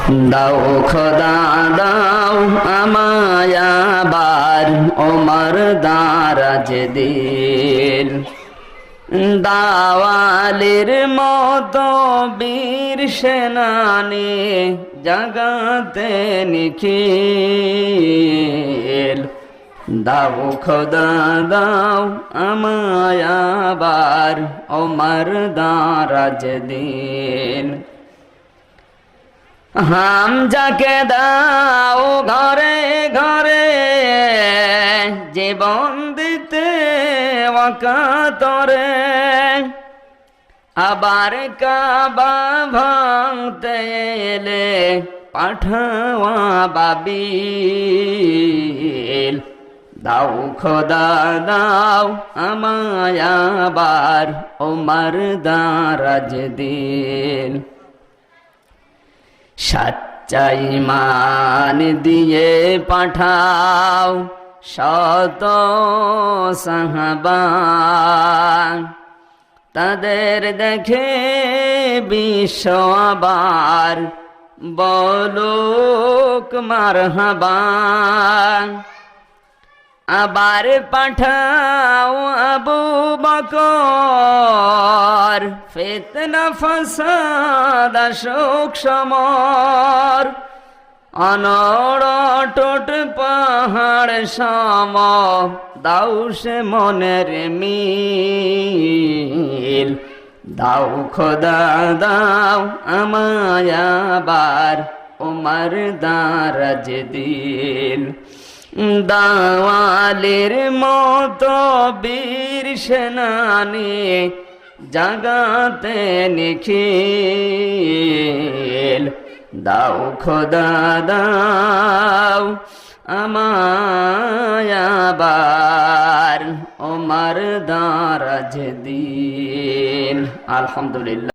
দাও খোদা দাও আমায় আবার ওমর দারাজ দিল, দাওয়ালের মতো বীর সেনানি জাগাতে নিখিল। দাও খোদা দাও আমায় আবার ওমর দারাজ দিল। হামজাকে দাও ঘরে ঘরে জীবন দিতে ওয়াকাতরে, আবার কাবা ভাঙতে এলে পাঠাওয়া বাবিল। দাও খোদা দাও আমায় আবার ওমর দারাজ দিল। সচ্চা ঈমান দিয়ে পাঠাও শত সাহাবা, তাদের দেখে বিশ্ব আবার বলুক মারহাবা। আবার পাঠাও আবু বকর, ফিতনা ফাসাদ শোক সমর, অনড় পাহাড় সম দাও সে মনের মিল। দাও খোদা দাও আমায় আবার ওমর দারাজ দিল, দাওয়ালের মতো বীর সেনানি জাগাতে নিখিল। দাও খোদা দাও আমায় আবার ওমর দারাজ দিল। আলহামদুলিল্লাহ।